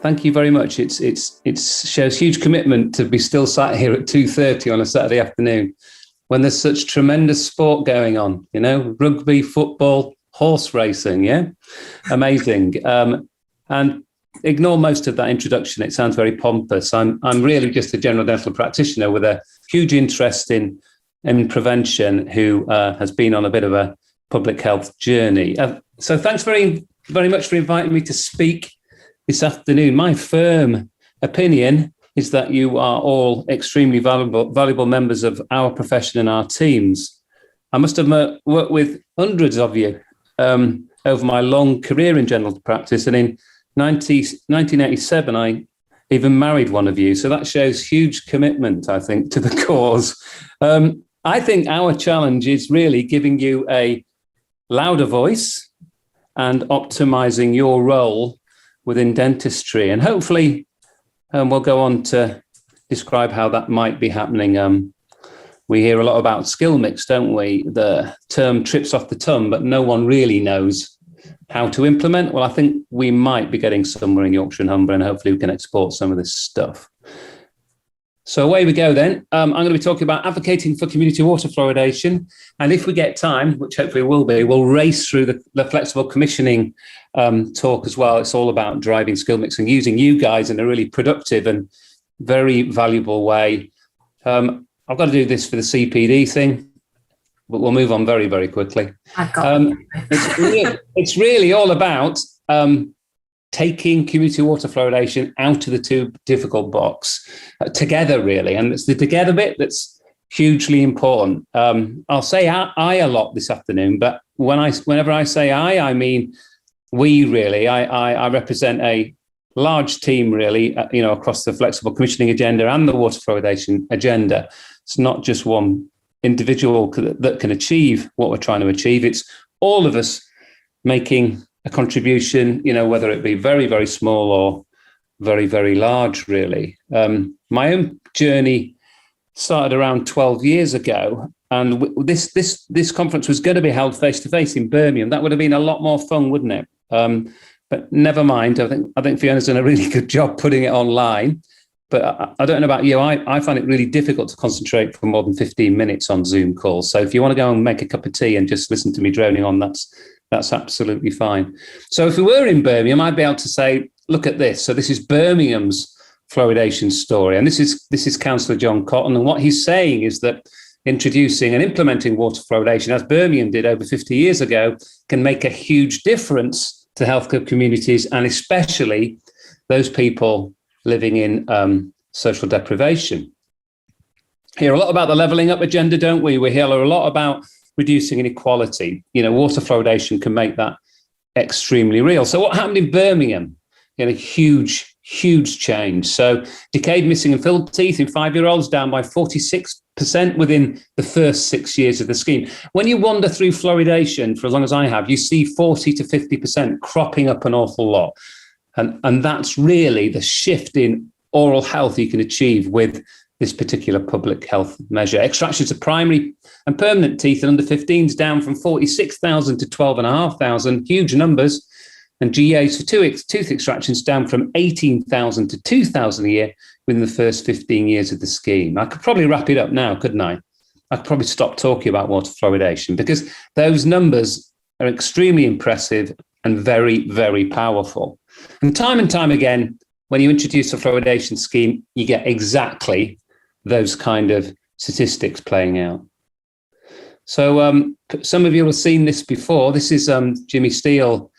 Thank you very much. It shows huge commitment to be still sat here at 2:30 on a Saturday afternoon when there's such tremendous sport going on, rugby, football, horse racing. Yeah. Amazing. And ignore most of that introduction. It sounds very pompous. I'm really just a general dental practitioner with a huge interest in prevention who has been on a bit of a public health journey. So thanks very, very much for inviting me to speak this afternoon. My firm opinion is that you are all extremely valuable members of our profession and our teams. I must have worked with hundreds of you over my long career in general practice, and in 1987, I even married one of you. So that shows huge commitment, I think, to the cause. I think our challenge is really giving you a louder voice and optimizing your role within dentistry. And hopefully we'll go on to describe how that might be happening. We hear a lot about skill mix, don't we? The term trips off the tongue, but no one really knows how to implement. Well, I think we might be getting somewhere in Yorkshire and Humber, and hopefully we can export some of this stuff. So away we go then. I'm going to be talking about advocating for community water fluoridation. And if we get time, which hopefully will be, we'll race through the flexible commissioning talk as well. It's all about driving skill mix and using you guys in a really productive and very valuable way. I've got to do this for the CPD thing, but we'll move on very, very quickly. It's really all about taking community water fluoridation out of the too difficult box together, really. And it's the together bit that's hugely important. I'll say I a lot this afternoon, but whenever I say I mean we really. I represent a large team, really, across the flexible commissioning agenda and the water fluoridation agenda. It's not just one individual that can achieve what we're trying to achieve. It's all of us making a contribution, whether it be very, very small or very, very large, really. My own journey started around 12 years ago, and this conference was going to be held face-to-face in Birmingham. That would have been a lot more fun, wouldn't it? But never mind. I think Fiona's done a really good job putting it online. But I don't know about you. I find it really difficult to concentrate for more than 15 minutes on Zoom calls. So if you want to go and make a cup of tea and just listen to me droning on, that's absolutely fine. So if we were in Birmingham, I'd be able to say, look at this. So this is Birmingham's fluoridation story. And this is Councillor John Cotton. And what he's saying is that introducing and implementing water fluoridation, as Birmingham did over 50 years ago, can make a huge difference to healthcare communities, and especially those people living in social deprivation. Hear a lot about the levelling up agenda, don't we? We hear a lot about reducing inequality. Water fluoridation can make that extremely real. So what happened in Birmingham? Huge change. So decayed, missing and filled teeth in 5-year-olds down by 46% within the first 6 years of the scheme. When you wander through fluoridation for as long as I have, you see 40 to 50% cropping up an awful lot. And that's really the shift in oral health you can achieve with this particular public health measure. Extractions of primary and permanent teeth in under 15s down from 46,000 to 12,500, huge numbers. And GAs for tooth extractions down from 18,000 to 2,000 a year within the first 15 years of the scheme. I could probably wrap it up now, couldn't I? I could probably stop talking about water fluoridation because those numbers are extremely impressive and very, very powerful. And time again, when you introduce a fluoridation scheme, you get exactly those kind of statistics playing out. So some of you have seen this before. This is Jimmy Steele's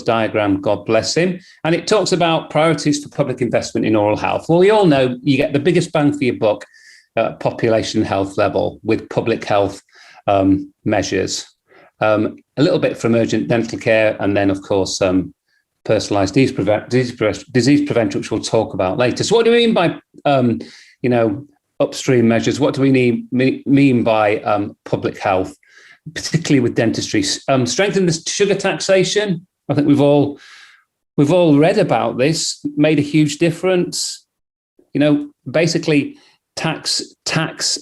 diagram, God bless him. And it talks about priorities for public investment in oral health. Well, we all know you get the biggest bang for your buck at population health level with public health measures. A little bit for emergent dental care, and then, of course, personalised disease prevention, which we'll talk about later. So what do we mean by, upstream measures? What do we mean by public health, particularly with dentistry? Strengthen the sugar taxation. I think we've all read about this. Made a huge difference. Basically tax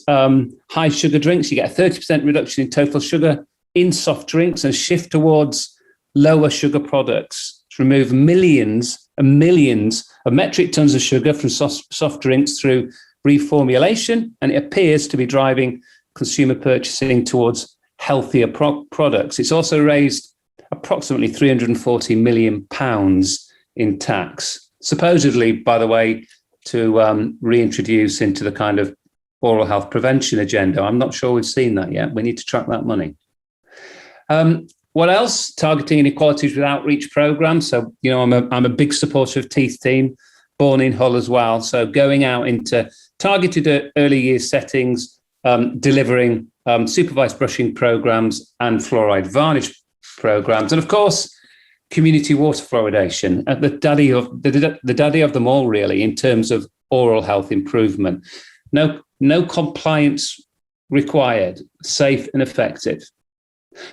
high sugar drinks. You get a 30% reduction in total sugar in soft drinks and shift towards lower sugar products to remove millions and millions of metric tons of sugar from soft drinks through reformulation, and it appears to be driving consumer purchasing towards healthier products. It's also raised approximately £340 million in tax, supposedly, by the way, to reintroduce into the kind of oral health prevention agenda. I'm not sure we've seen that yet. We need to track that money. What else? Targeting inequalities with outreach programs. So, I'm a big supporter of Teeth Team, born in Hull as well. So going out into targeted early years settings, delivering supervised brushing programs and fluoride varnish programs. And of course, community water fluoridation, the daddy of them all, really, in terms of oral health improvement. No compliance required, safe and effective.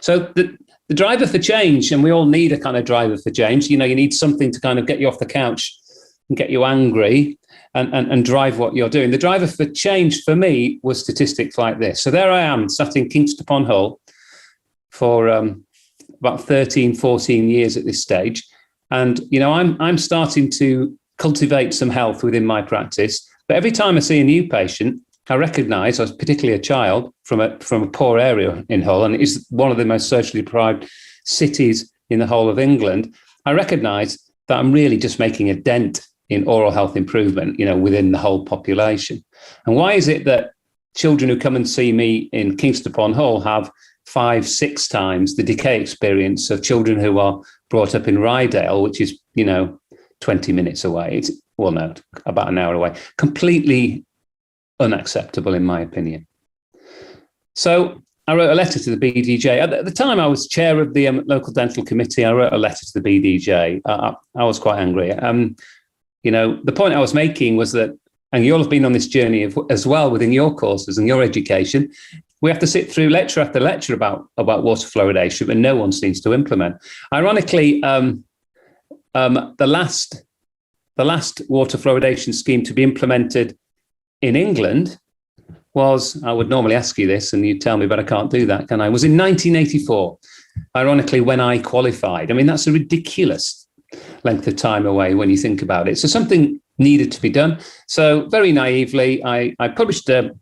So the driver for change, and we all need a kind of driver for change. You need something to kind of get you off the couch and get you angry and drive what you're doing. The driver for change for me was statistics like this. So there I am, sat in Kingston upon Hull for about 13, 14 years at this stage. And, I'm starting to cultivate some health within my practice. But every time I see a new patient, I recognise, as particularly a child from a poor area in Hull, and it is one of the most socially deprived cities in the whole of England, I recognise that I'm really just making a dent in oral health improvement, within the whole population. And why is it that children who come and see me in Kingston upon Hull have 5-6 times the decay experience of children who are brought up in Rydale, which is, 20 minutes away? About an hour away. Completely unacceptable, in my opinion. So I wrote a letter to the BDJ. At the time, I was chair of the local dental committee. I wrote a letter to the BDJ. I was quite angry. The point I was making was that, and you all have been on this journey as well within your courses and your education, we have to sit through lecture after lecture about water fluoridation, but no one seems to implement. Ironically, the last water fluoridation scheme to be implemented in England was, I would normally ask you this and you'd tell me, but I can't do that, can I? Was in 1984, ironically, when I qualified. I mean, that's a ridiculous length of time away when you think about it. So something needed to be done. So very naively, I published a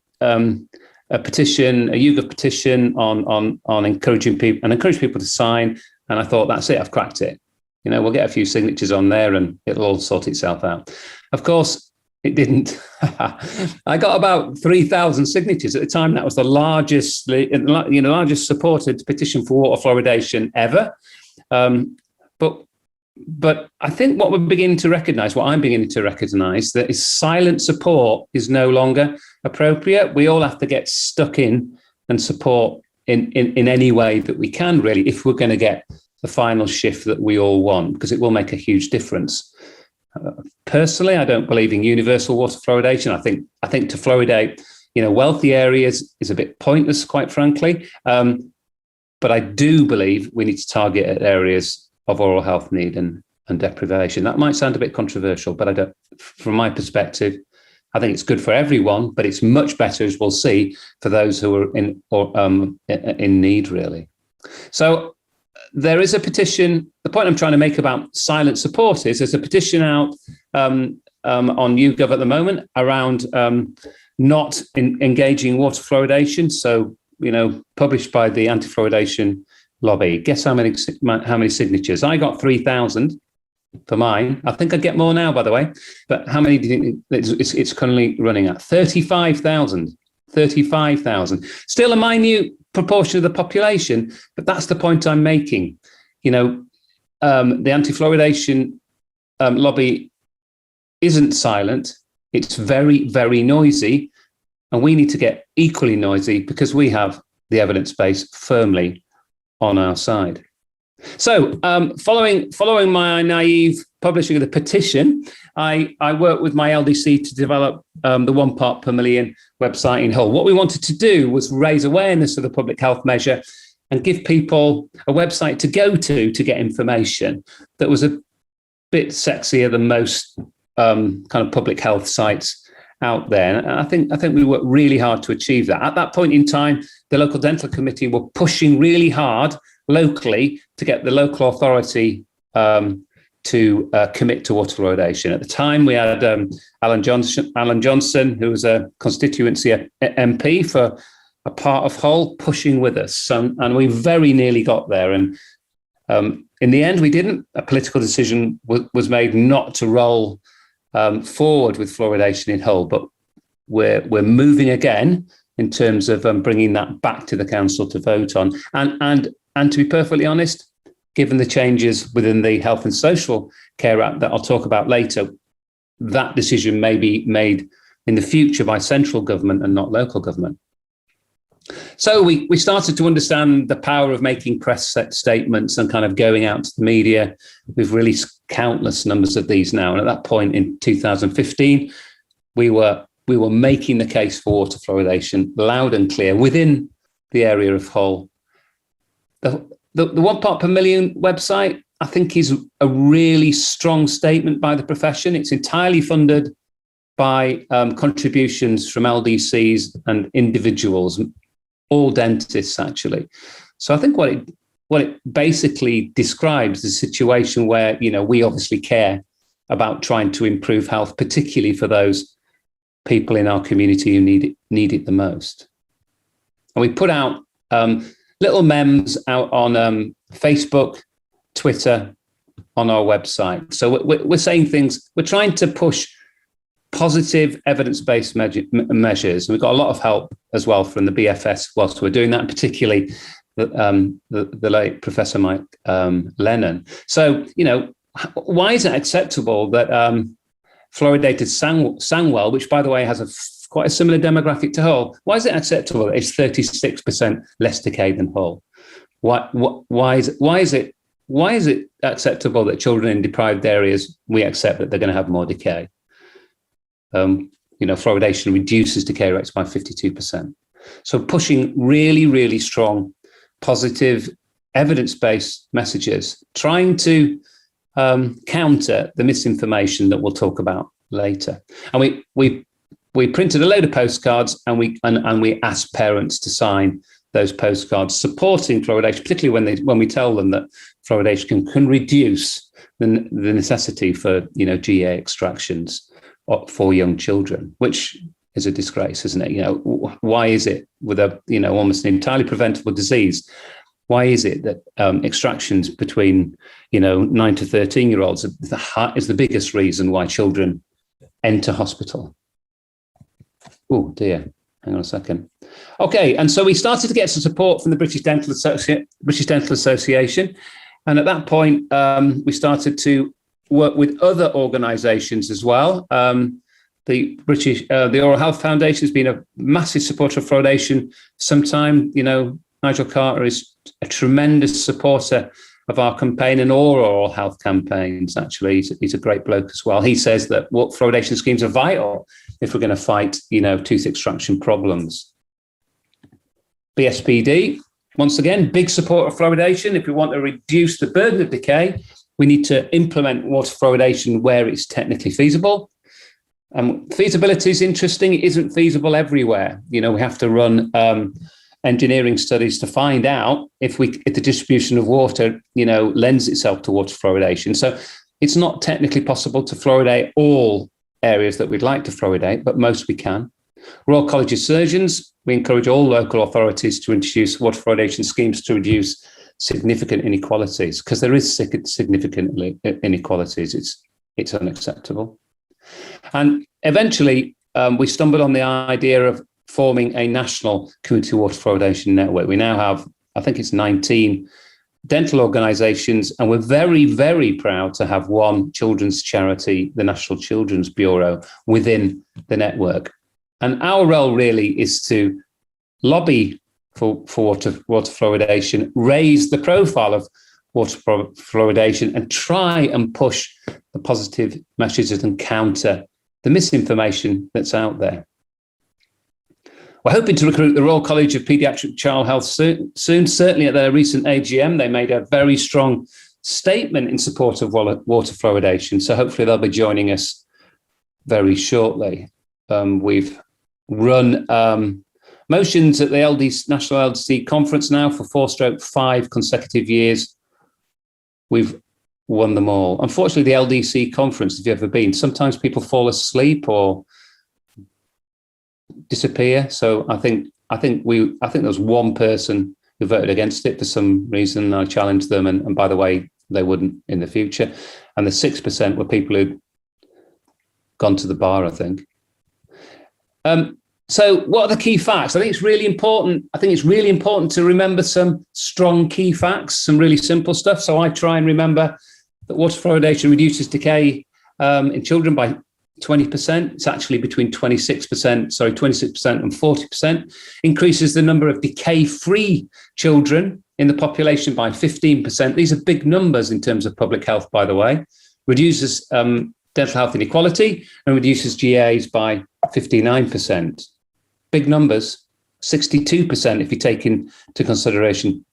petition, a YouGov petition on encouraging people and encourage people to sign. And I thought, that's it, I've cracked it. We'll get a few signatures on there and it'll all sort itself out. Of course, it didn't. I got about 3,000 signatures at the time. That was the largest supported petition for water fluoridation ever. But I think what we're beginning to recognise, what I'm beginning to recognise, that is silent support is no longer appropriate. We all have to get stuck in and support in any way that we can, really, if we're going to get the final shift that we all want, because it will make a huge difference. Personally, I don't believe in universal water fluoridation. I think to fluoridate, wealthy areas is a bit pointless, quite frankly. But I do believe we need to target at areas of oral health need and deprivation. That might sound a bit controversial, but from my perspective, I think it's good for everyone, but it's much better, as we'll see, for those who are in need, really. So there is a petition. The point I'm trying to make about silent support is there's a petition out on YouGov at the moment around not engaging water fluoridation. So, published by the anti-fluoridation lobby. Guess how many signatures? I got 3,000 for mine. I think I'd get more now, by the way. But how many do you think it's currently running at? 35,000. 35,000. Still a minute proportion of the population, but that's the point I'm making. The anti-fluoridation lobby isn't silent. It's very, very noisy. And we need to get equally noisy because we have the evidence base firmly on our side. So following my naive publishing of the petition, I worked with my LDC to develop the 1 part per million website in Hull. What we wanted to do was raise awareness of the public health measure and give people a website to go to get information that was a bit sexier than most kind of public health sites out there. And I think we worked really hard to achieve that. At that point in time, the local dental committee were pushing really hard locally to get the local authority to commit to water fluoridation. At the time, we had Alan Johnson, who was a constituency MP for a part of Hull, pushing with us. And we very nearly got there. And in the end, we didn't. A political decision was made not to roll forward with fluoridation in Hull, but we're moving again in terms of bringing that back to the council to vote on. And to be perfectly honest, given the changes within the Health and Social Care Act that I'll talk about later, that decision may be made in the future by central government and not local government. So we started to understand the power of making press statements and kind of going out to the media. We've released countless numbers of these now. And at that point in 2015, we were making the case for water fluoridation loud and clear within the area of Hull. The 1 part per million website, I think, is a really strong statement by the profession. It's entirely funded by contributions from LDCs and individuals, all dentists, actually. So I think what it basically describes is a situation where, we obviously care about trying to improve health, particularly for those people in our community who need it the most. And we put out little memes out on Facebook, Twitter, on our website. So we're saying things, we're trying to push positive evidence-based measures. And we've got a lot of help as well from the BFS whilst we're doing that, particularly the late Professor Mike Lennon. So, why is it acceptable that fluoridated Sangwell, which, by the way, has quite a similar demographic to Hull, why is it acceptable that it's 36% less decay than Hull? Why is it acceptable that children in deprived areas, we accept that they're going to have more decay? Fluoridation reduces decay rates by 52%. So pushing really, really strong, positive, evidence-based messages, trying to counter the misinformation that we'll talk about later. And we printed a load of postcards, and we asked parents to sign those postcards supporting fluoridation, particularly when we tell them that fluoridation can reduce the necessity for GA extractions for young children, which is a disgrace, isn't it? Why is it with a almost an entirely preventable disease? Why is it that extractions between 9 to 13-year-olds is the biggest reason why children enter hospital? Oh dear, hang on a second. Okay, and so we started to get some support from the British Dental Association, and at that point we started to work with other organisations as well. The Oral Health Foundation has been a massive supporter of fluoridation for some time. Nigel Carter is a tremendous supporter of our campaign and all oral health campaigns, actually. He's a great bloke as well. He says that fluoridation schemes are vital if we're going to fight, tooth extraction problems. BSPD, once again, big support of fluoridation. If we want to reduce the burden of decay, we need to implement water fluoridation where it's technically feasible. Feasibility is interesting. It isn't feasible everywhere. We have to run engineering studies to find out if the distribution of water, lends itself to water fluoridation. So it's not technically possible to fluoridate all areas that we'd like to fluoridate, but most we can. Royal College of Surgeons, we encourage all local authorities to introduce water fluoridation schemes to reduce significant inequalities, because there is significant inequalities. It's unacceptable. And eventually, we stumbled on the idea of forming a national community water fluoridation network. We now have, I think it's 19 dental organisations, and we're very, very proud to have one children's charity, the National Children's Bureau, within the network. And our role really is to lobby for water fluoridation, raise the profile of water fluoridation, and try and push the positive messages and counter the misinformation that's out there. We're hoping to recruit the Royal College of Paediatric Child Health soon. Certainly at their recent AGM, they made a very strong statement in support of water fluoridation. So hopefully they'll be joining us very shortly. We've run motions at the National LDC Conference now for 4/5 consecutive years. We've won them all. Unfortunately, the LDC conference, if you've ever been, sometimes people fall asleep or disappear. So I think there was one person who voted against it for some reason. I challenged them, and by the way, they wouldn't in the future. And the 6% were people who'd gone to the bar, I think. So what are the key facts? I think it's really important to remember some strong key facts, some really simple stuff. So I try and remember that water fluoridation reduces decay in children by 20%. It's actually between 26% and 40%. Increases the number of decay-free children in the population by 15%. These are big numbers in terms of public health, by the way. Reduces dental health inequality and reduces GAs by 59%. Big numbers. 62% if you take into consideration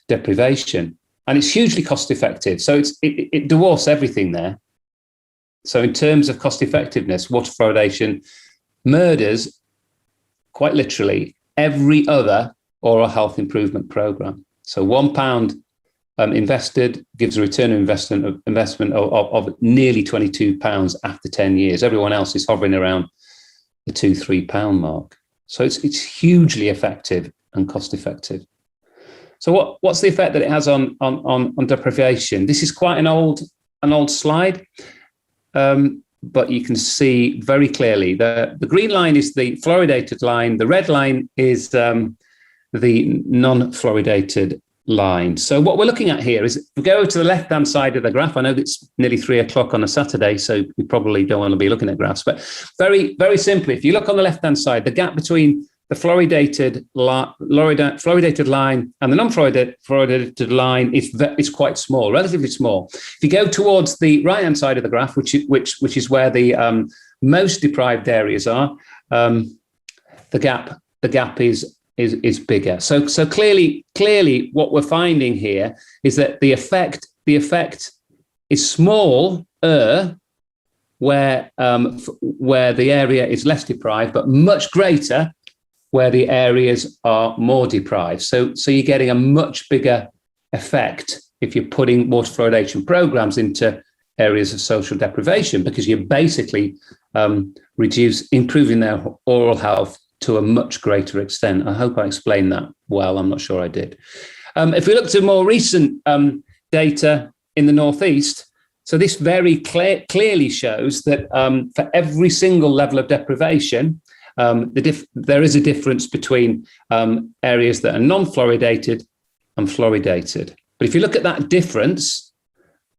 deprivation. And it's hugely cost effective. So it dwarfs everything there. So in terms of cost effectiveness, water fluoridation murders, quite literally, every other oral health improvement program. So £1 invested gives a return on investment of nearly £22 after 10 years. Everyone else is hovering around the £2-3 mark. So it's hugely effective and cost effective. So what's the effect that it has on deprivation? This is quite an old slide, but you can see very clearly the green line is the fluoridated line. The red line is the non-fluoridated line. So what we're looking at here is, if we go to the left-hand side of the graph, I know it's nearly 3 o'clock on a Saturday, so we probably don't want to be looking at graphs, but very, very simply, if you look on the left-hand side, the gap between the fluoridated line and the non-fluoridated line is quite small, relatively small. If you go towards the right-hand side of the graph, which is where the most deprived areas are, the gap is bigger. So clearly, what we're finding here is that the effect is smaller where the area is less deprived, but much greater where the areas are more deprived. So you're getting a much bigger effect if you're putting water fluoridation programs into areas of social deprivation, because you're basically improving their oral health to a much greater extent. I hope I explained that well. I'm not sure I did. If we look to more recent data in the Northeast, so this very clearly shows that for every single level of deprivation, there is a difference between areas that are non-fluoridated and fluoridated. But if you look at that difference,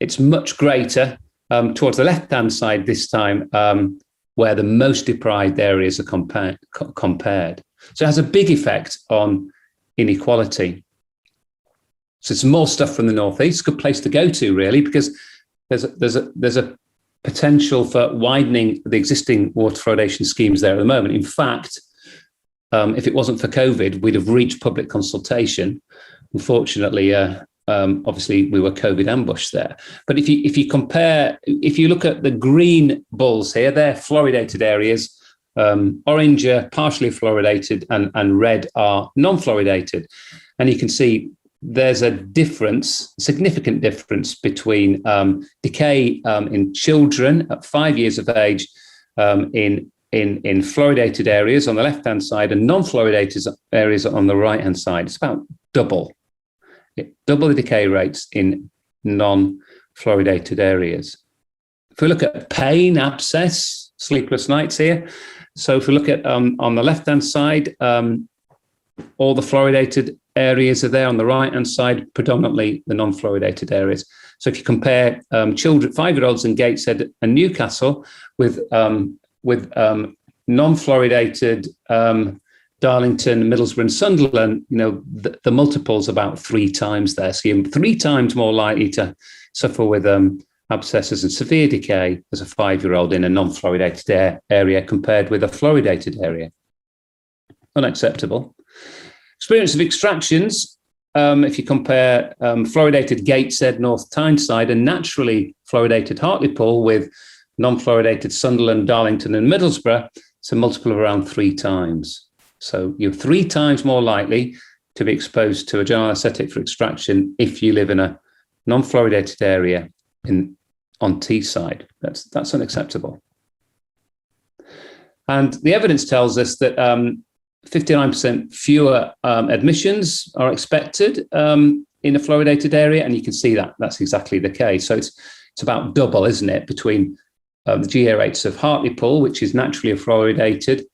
it's much greater towards the left-hand side this time, where the most deprived areas are compared. So it has a big effect on inequality. So it's more stuff from the Northeast, good place to go to, really, because there's a potential for widening the existing water fluoridation schemes there at the moment. In fact, if it wasn't for COVID, we'd have reached public consultation. Unfortunately, obviously, we were COVID ambushed there. But if you look at the green balls here, they're fluoridated areas. Orange are partially fluoridated, and red are non-fluoridated. And you can see there's a significant difference between decay in children at 5 years of age in fluoridated areas on the left-hand side and non-fluoridated areas on the right-hand side. It's about double the decay rates in non-fluoridated areas. If we look at pain, abscess, sleepless nights here. So if we look at on the left-hand side, all the fluoridated areas are there. On the right-hand side, predominantly the non-fluoridated areas. So if you compare children, 5-year-olds in Gateshead and Newcastle with non-fluoridated Darlington, Middlesbrough and Sunderland, the multiple's about 3 times there. So you're 3 times more likely to suffer with abscesses and severe decay as a 5-year-old in a non-fluoridated area compared with a fluoridated area. Unacceptable. Experience of extractions, if you compare fluoridated Gateshead, North Tyneside and naturally fluoridated Hartlepool with non-fluoridated Sunderland, Darlington and Middlesbrough, it's a multiple of around 3 times. So you're 3 times more likely to be exposed to a general anaesthetic for extraction if you live in a non-fluoridated area on Teesside. That's unacceptable. And the evidence tells us that 59% fewer admissions are expected in a fluoridated area, and you can see that that's exactly the case. So it's about double, isn't it, between the GA rates of Hartlepool, which is naturally fluoridated,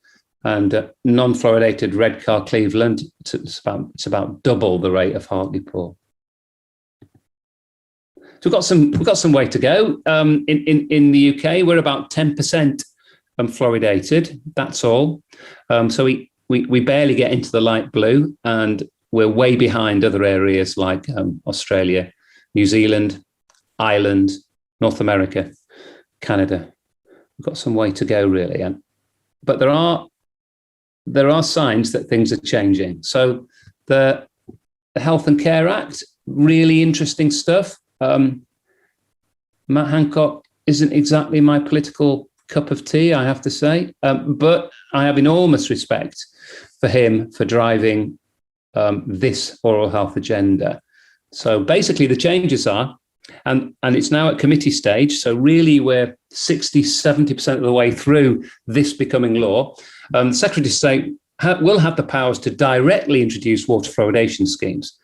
and non-fluoridated Redcar Cleveland. It's about double the rate of Hartlepool. So we've got some way to go. In the UK, we're about 10% fluoridated. That's all. So we barely get into the light blue, and we're way behind other areas like Australia, New Zealand, Ireland, North America, Canada. We've got some way to go, really. But there are signs that things are changing. So the Health and Care Act, really interesting stuff. Matt Hancock isn't exactly my political cup of tea, I have to say, but I have enormous respect for him for driving this oral health agenda. So basically the changes are, and it's now at committee stage, so really we're 60-70% of the way through this becoming law. The Secretary of State will have the powers to directly introduce water fluoridation schemes.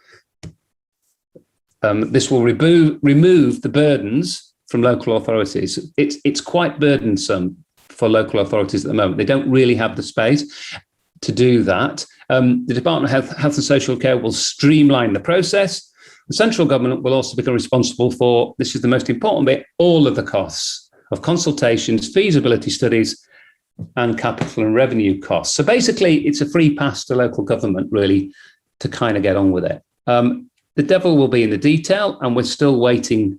This will remove the burdens from local authorities. It's quite burdensome for local authorities at the moment. They don't really have the space to do that. The Department of Health and Social Care will streamline the process. The central government will also become responsible for, this is the most important bit, all of the costs of consultations, feasibility studies, and capital and revenue costs. So basically, it's a free pass to local government, really, to kind of get on with it. The devil will be in the detail, and we're still waiting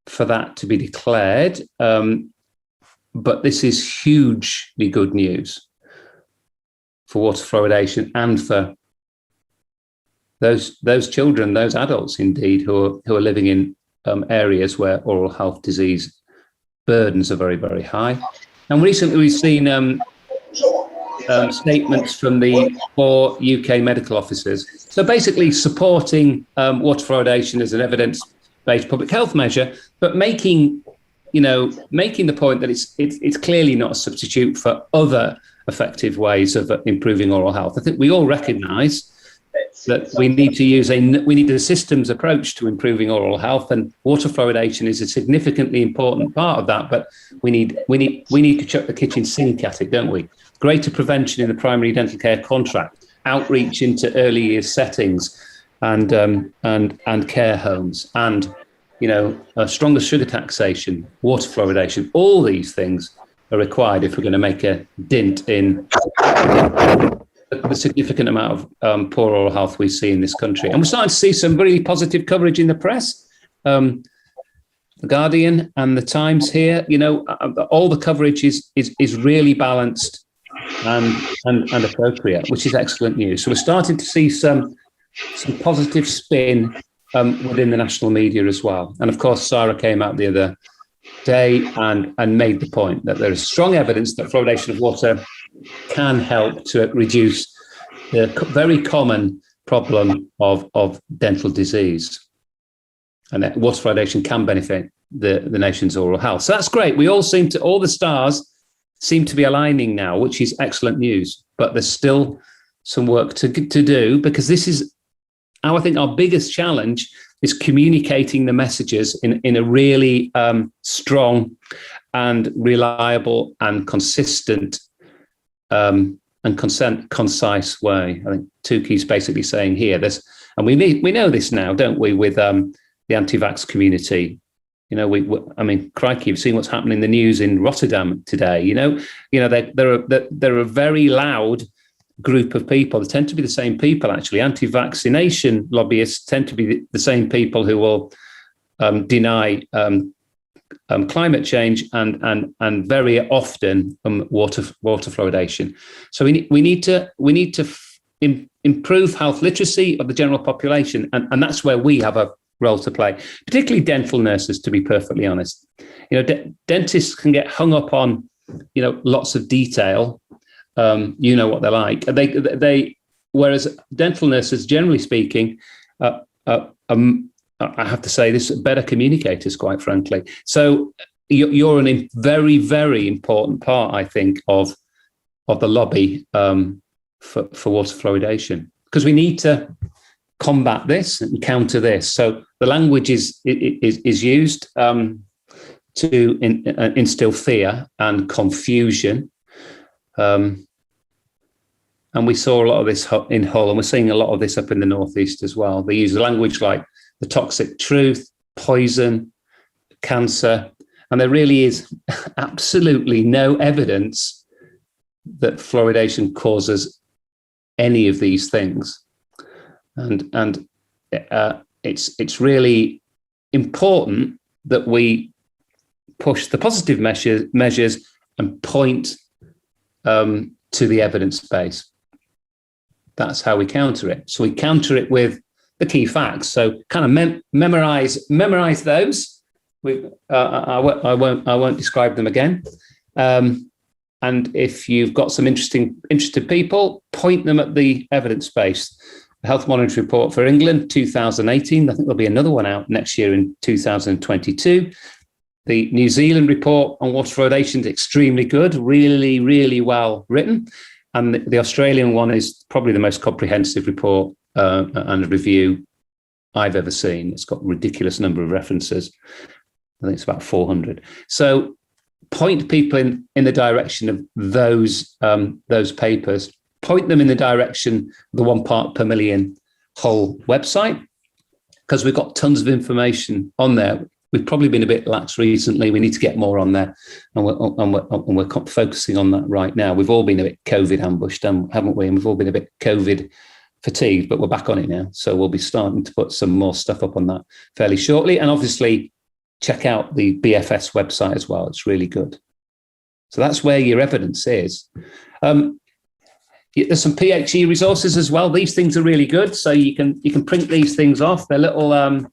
for that to be declared. But this is hugely good news for water fluoridation and for those children, those adults, indeed, who are living in areas where oral health disease burdens are very, very high. And recently we've seen statements from the 4 UK medical officers. So basically supporting water fluoridation as an evidence-based public health measure, but making the point that it's clearly not a substitute for other effective ways of improving oral health. I think we all recognise that we need a systems approach to improving oral health, and water fluoridation is a significantly important part of that. But we need to chuck the kitchen sink at it, don't we? Greater prevention in the primary dental care contract, outreach into early years settings, and care homes, and a stronger sugar taxation, water fluoridation. All these things are required if we're going to make a dent in the significant amount of poor oral health we see in this country. And we're starting to see some really positive coverage in the press. The Guardian and the Times here, all the coverage is really balanced and appropriate, which is excellent news. So we're starting to see some positive spin within the national media as well. And of course, Sarah came out the other day and made the point that there is strong evidence that fluoridation of water can help to reduce the very common problem of dental disease, and that water fluoridation can benefit the nation's oral health. So that's great. All the stars seem to be aligning now, which is excellent news. But there's still some work to do, because this is, I think, our biggest challenge is communicating the messages in a really strong and reliable and consistent and concise way. I think Tukey's basically saying here this, and we know this now, don't we, with the anti-vax community. I mean, crikey, you've seen what's happening in the news in Rotterdam today. They're a very loud group of people. They tend to be the same people, actually. Anti-vaccination lobbyists tend to be the same people who will deny climate change and very often water fluoridation. So we need to improve health literacy of the general population, and that's where we have a role to play, particularly dental nurses, to be perfectly honest. Dentists can get hung up on lots of detail. What they're like. Whereas dental nurses, generally speaking, are I have to say this, better communicators, quite frankly. So you're a very, very important part, I think, of the lobby for water fluoridation, because we need to combat this and counter this. So the language is used to instill fear and confusion. And we saw a lot of this in Hull, and we're seeing a lot of this up in the Northeast as well. They use language like the toxic truth, poison, cancer, and there really is absolutely no evidence that fluoridation causes any of these things. And it's really important that we push the positive measures and point to the evidence base. That's how we counter it. So we counter it with the key facts. So kind of memorize those. I won't describe them again. And if you've got some interested people, point them at the evidence base. The Health Monitoring Report for England, 2018. I think there'll be another one out next year in 2022. The New Zealand report on water fluoridation is extremely good, really, really well written. And the Australian one is probably the most comprehensive report and review I've ever seen. It's got a ridiculous number of references. I think it's about 400. So point people in the direction of those papers. Point them in the direction of the 1 part per million Hull website, because we've got tons of information on there. We've probably been a bit lax recently. We need to get more on there, and we're focusing on that right now. We've all been a bit COVID ambushed, haven't we? And we've all been a bit COVID fatigued, but we're back on it now. So we'll be starting to put some more stuff up on that fairly shortly. And obviously, check out the BFS website as well. It's really good. So that's where your evidence is. There's some PHE resources as well. These things are really good. So you can print these things off. They're little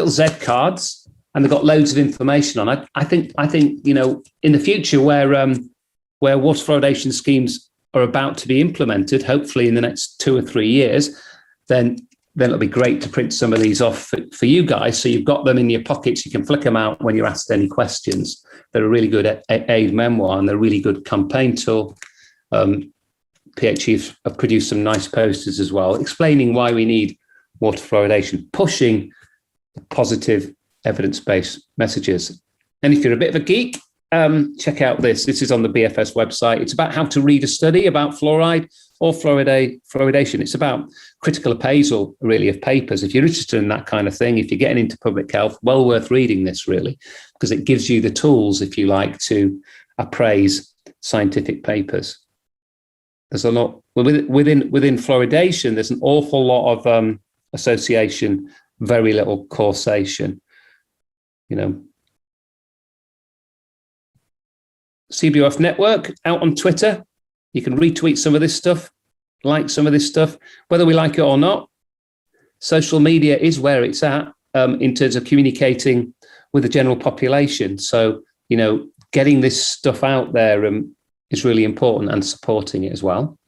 Z cards, and they've got loads of information on. I think in the future where water fluoridation schemes are about to be implemented, hopefully in the next 2 or 3 years, then it'll be great to print some of these off for you guys. So you've got them in your pockets. You can flick them out when you're asked any questions. They're a really good aid memoir, and they're a really good campaign tool. PHE have produced some nice posters as well, explaining why we need water fluoridation, pushing positive evidence-based messages. And if you're a bit of a geek, check out this. This is on the BFS website. It's about how to read a study about fluoride or fluoridation. It's about critical appraisal, really, of papers. If you're interested in that kind of thing, if you're getting into public health, well worth reading this, really, because it gives you the tools, if you like, to appraise scientific papers. There's a lot within fluoridation. There's an awful lot of association, very little causation. CBOF Network out on Twitter. You can retweet some of this stuff, like some of this stuff, whether we like it or not. Social media is where it's at in terms of communicating with the general population. So, getting this stuff out there is really important, and supporting it as well.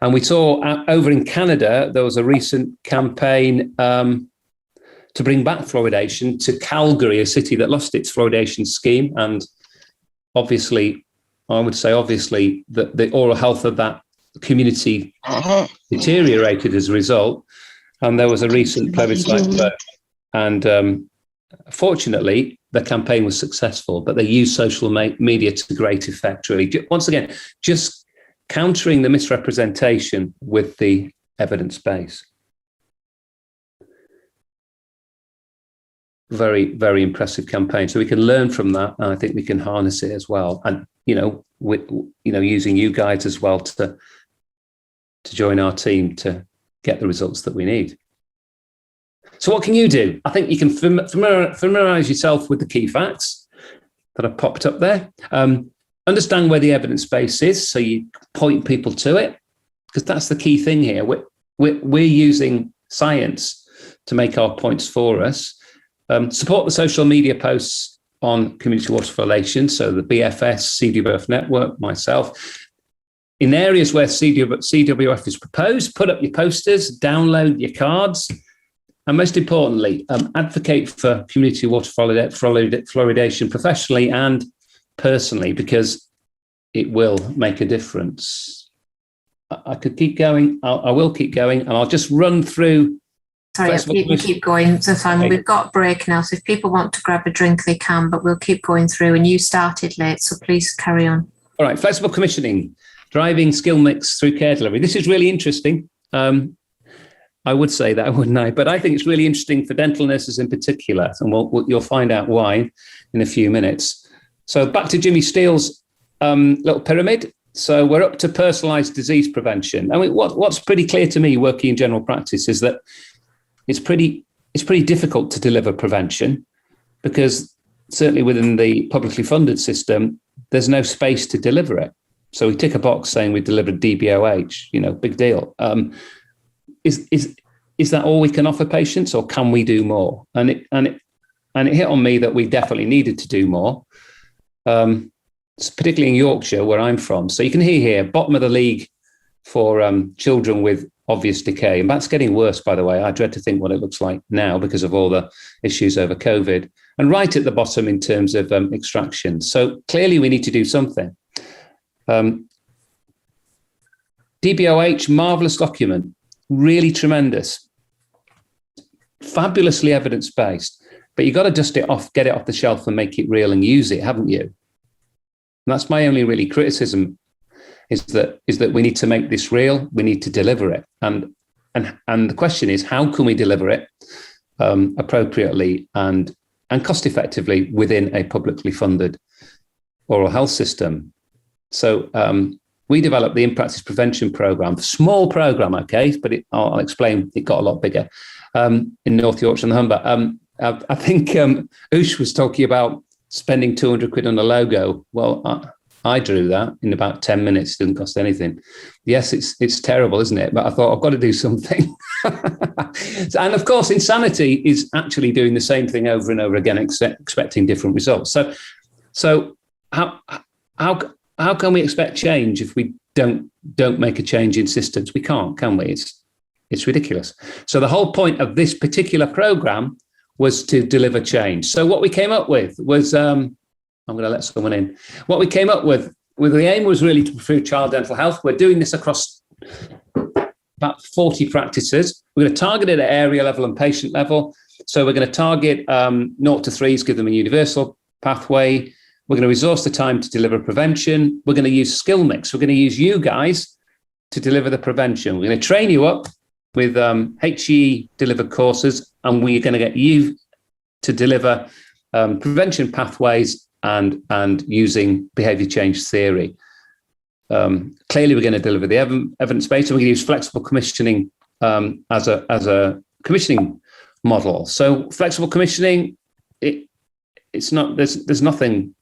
And we saw over in Canada, there was a recent campaign to bring back fluoridation to Calgary, a city that lost its fluoridation scheme. And obviously, that the oral health of that community deteriorated as a result. And there was a recent plebiscite vote. And fortunately, the campaign was successful, but they used social media to great effect, really. Once again, just countering the misrepresentation with the evidence base. Very, very impressive campaign. So we can learn from that, and I think we can harness it as well. And, using you guys as well to join our team to get the results that we need. So what can you do? I think you can familiarize yourself with the key facts that have popped up there. Understand where the evidence base is, so you point people to it, because that's the key thing here. We're using science to make our points for us. Support the social media posts on community water fluoridation, so the BFS, CWF network, myself. In areas where CWF is proposed, put up your posters, download your cards, and most importantly, advocate for community water fluoridation professionally and personally, because it will make a difference. I could keep going. I will keep going, and I'll just run through. Sorry, you can keep going. So fine. Okay. We've got a break now, so if people want to grab a drink, they can, but we'll keep going through. And you started late, so please carry on. All right, flexible commissioning, driving skill mix through care delivery. This is really interesting. I would say that, wouldn't I? But I think it's really interesting for dental nurses in particular, and you'll find out why in a few minutes. So back to Jimmy Steele's little pyramid. So we're up to personalised disease prevention. I mean, what's pretty clear to me, working in general practice, is that it's pretty difficult to deliver prevention, because certainly within the publicly funded system, there's no space to deliver it. So we tick a box saying we delivered DBOH, big deal. Is that all we can offer patients, or can we do more? And it hit on me that we definitely needed to do more, particularly in Yorkshire, where I'm from. So you can hear here, bottom of the league for children with obvious decay. And that's getting worse, by the way. I dread to think what it looks like now because of all the issues over COVID. And right at the bottom in terms of extraction. So clearly we need to do something. DBOH, marvellous document, really tremendous, fabulously evidence-based, but you've got to dust it off, get it off the shelf and make it real and use it, haven't you? And that's my only really criticism, is that we need to make this real, we need to deliver it. And the question is, how can we deliver it appropriately and cost effectively within a publicly funded oral health system? So we developed the In Practice Prevention Programme, small programme, okay, but I'll explain, it got a lot bigger in North Yorkshire and the Humber. I think Ush was talking about spending 200 quid on a logo. Well, I drew that in about 10 minutes, didn't cost anything. Yes, it's terrible, isn't it? But I thought, I've got to do something. And of course, insanity is actually doing the same thing over and over again, expecting different results. So how can we expect change if we don't make a change in systems? We can't, can we? It's ridiculous. So the whole point of this particular program was to deliver change. So what we came up with was, I'm going to let someone in. What we came up with the aim was really to improve child dental health. We're doing this across about 40 practices. We're going to target it at area level and patient level. So we're going to target 0 to 3s, give them a universal pathway. We're going to resource the time to deliver prevention. We're going to use skill mix. We're going to use you guys to deliver the prevention. We're going to train you up with HE delivered courses, and we're going to get you to deliver prevention pathways and using behaviour change theory. Clearly, we're going to deliver the evidence base, and we're going to use flexible commissioning as a commissioning model. So flexible commissioning, it's not, there's nothing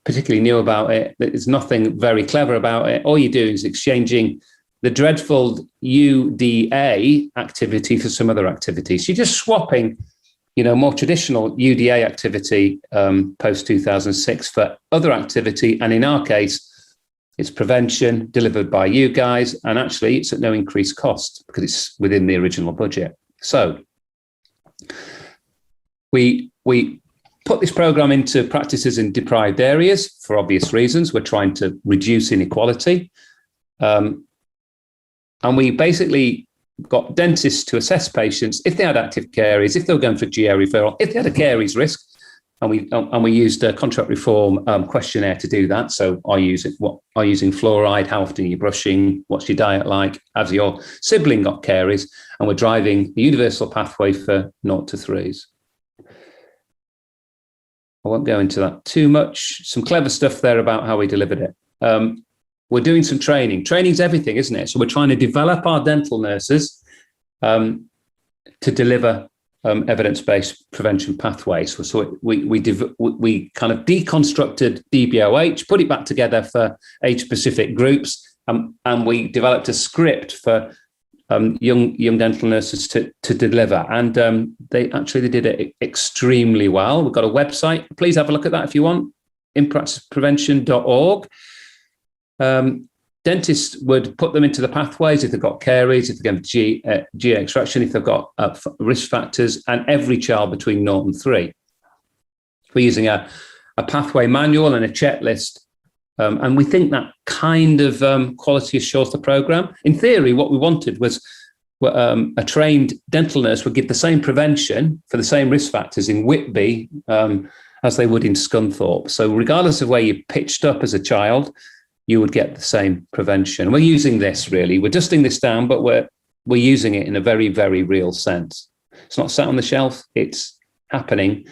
particularly new about it. There's nothing very clever about it. All you're doing is exchanging the dreadful UDA activity for some other activities. You're just swapping, more traditional UDA activity post 2006 for other activity. And in our case, it's prevention delivered by you guys. And actually, it's at no increased cost because it's within the original budget. So we put this program into practices in deprived areas for obvious reasons. We're trying to reduce inequality. And we basically got dentists to assess patients if they had active caries, if they were going for GA referral, if they had a caries risk. And we used a contract reform questionnaire to do that. So are you using fluoride? How often are you brushing? What's your diet like? Has your sibling got caries? And we're driving the universal pathway for 0 to 3s. I won't go into that too much. Some clever stuff there about how we delivered it. We're doing some training. Training's everything, isn't it? So we're trying to develop our dental nurses to deliver evidence-based prevention pathways. So we kind of deconstructed DBOH, put it back together for age-specific groups, and we developed a script for young dental nurses to deliver. And they did it extremely well. We've got a website. Please have a look at that if you want, inpracticeprevention.org. dentists would put them into the pathways if they've got caries, if they've got GA extraction, if they've got risk factors, and every child between 0 and 3. We're using a pathway manual and a checklist. And we think that kind of quality assures the program. In theory, what we wanted was a trained dental nurse would give the same prevention for the same risk factors in Whitby as they would in Scunthorpe. So regardless of where you pitched up as a child, you would get the same prevention. We're using this really. We're dusting this down, but we're using it in a very, very real sense. It's not sat on the shelf. It's happening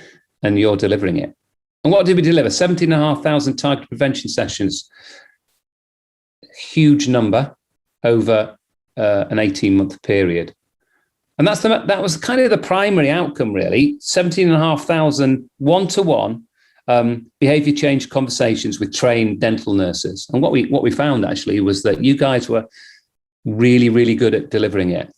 and you're delivering it. And what did we deliver? 17,500 targeted prevention sessions. Huge number over an 18-month period. And that was kind of the primary outcome, really. 17,500 one-to-one behaviour change conversations with trained dental nurses. And what we found actually was that you guys were really, really good at delivering it.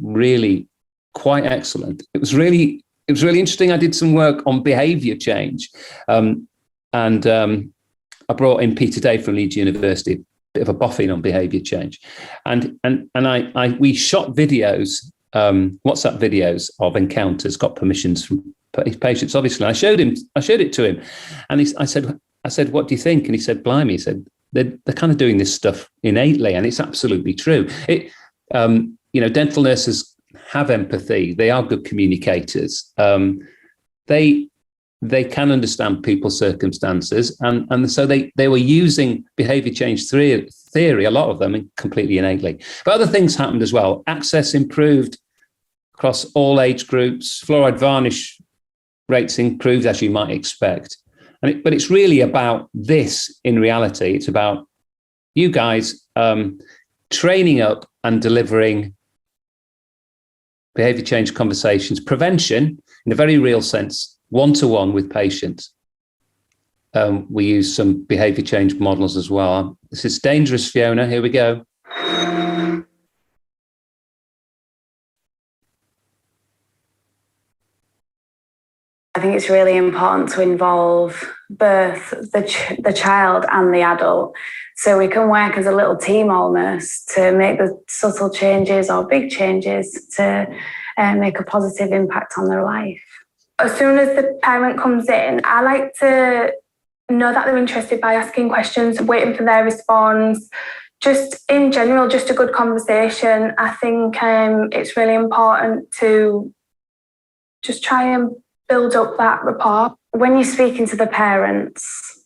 Really quite excellent. It was really interesting. I did some work on behaviour change, and I brought in Peter Day from Leeds University, bit of a boffin on behaviour change, and we shot videos, WhatsApp videos of encounters, got permissions from his patients, obviously. And I showed it to him, and I said, what do you think? And he said, blimey, he said, they're kind of doing this stuff innately, and it's absolutely true. Dental nurses have empathy. They are good communicators. They can understand people's circumstances, and so they were using behaviour change theory, a lot of them, completely innately. But other things happened as well. Access improved across all age groups. Fluoride varnish rates improved, as you might expect. But it's really about this in reality. It's about you guys training up and delivering behaviour change conversations, prevention in a very real sense, one-to-one with patients. We use some behaviour change models as well. This is dangerous, Fiona. Here we go. I think it's really important to involve both the child and the adult, so we can work as a little team almost to make the subtle changes or big changes to make a positive impact on their life. As soon as the parent comes in, I like to know that they're interested by asking questions, waiting for their response. Just in general, just a good conversation. I think it's really important to just try and build up that rapport. When you're speaking to the parents,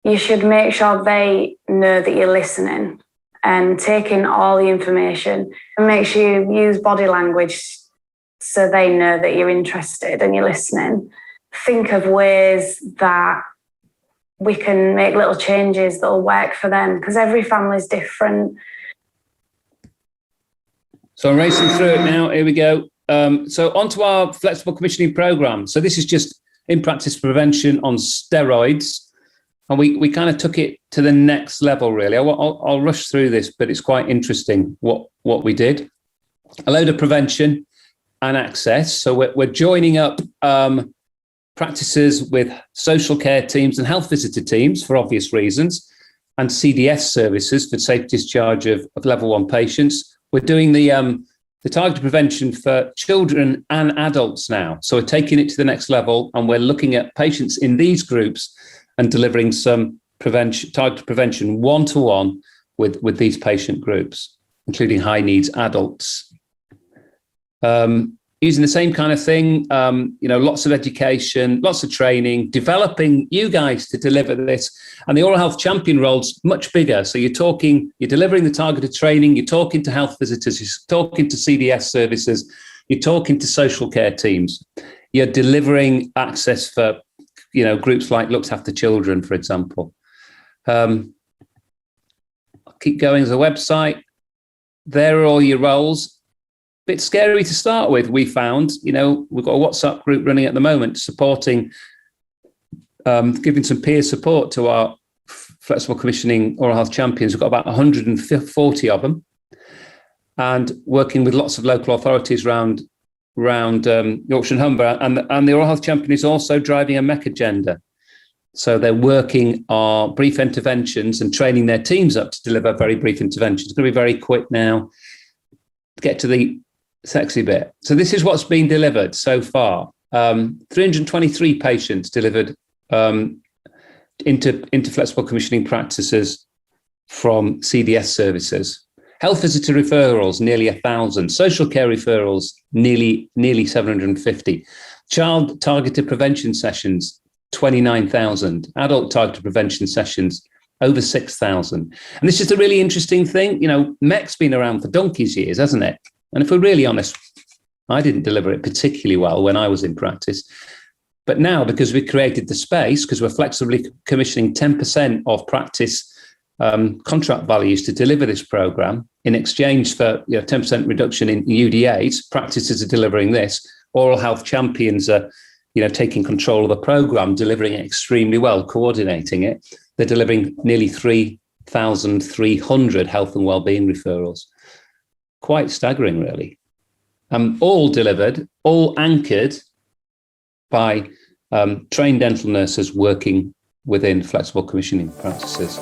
you should make sure they know that you're listening and taking all the information, and make sure you use body language so they know that you're interested and you're listening. Think of ways that we can make little changes that will work for them, because every family is different. So I'm racing through it now. Here we go. So onto our flexible commissioning program. So this is just in practice prevention on steroids. And we kind of took it to the next level, really. I'll rush through this, but it's quite interesting what we did. A load of prevention and access. So we're joining up practices with social care teams and health visitor teams for obvious reasons, and CDS services for safe discharge of level 1 patients. We're doing the targeted prevention for children and adults now. So we're taking it to the next level, and we're looking at patients in these groups and delivering some targeted prevention one-to-one with these patient groups, including high needs adults. Using the same kind of thing, lots of education, lots of training, developing you guys to deliver this. And the oral health champion role's much bigger. So you're delivering the targeted training, you're talking to health visitors, you're talking to CDS services, you're talking to social care teams. You're delivering access for, groups like Looked After Children, for example. I'll keep going as a website. There are all your roles. Bit scary to start with, we found. We've got a WhatsApp group running at the moment supporting, giving some peer support to our flexible commissioning oral health champions. We've got about 140 of them, and working with lots of local authorities around Yorkshire and Humber. And the oral health champion is also driving a MEC agenda. So they're working our brief interventions and training their teams up to deliver very brief interventions. It's going to be very quick now. Get to the sexy bit. So this is what's been delivered so far. 323 patients delivered into flexible commissioning practices from CDS services. Health visitor referrals, nearly 1,000. Social care referrals, nearly 750. Child targeted prevention sessions, 29,000. Adult targeted prevention sessions, over 6,000. And this is a really interesting thing. You know, MEC's been around for donkey's years, hasn't it? And if we're really honest, I didn't deliver it particularly well when I was in practice. But now, because we created the space, because we're flexibly commissioning 10% of practice contract values to deliver this program in exchange for 10% reduction in UDAs, practices are delivering this. Oral health champions are taking control of the program, delivering it extremely well, coordinating it. They're delivering nearly 3,300 health and wellbeing referrals. Quite staggering, really. All delivered, all anchored by trained dental nurses working within flexible commissioning practices.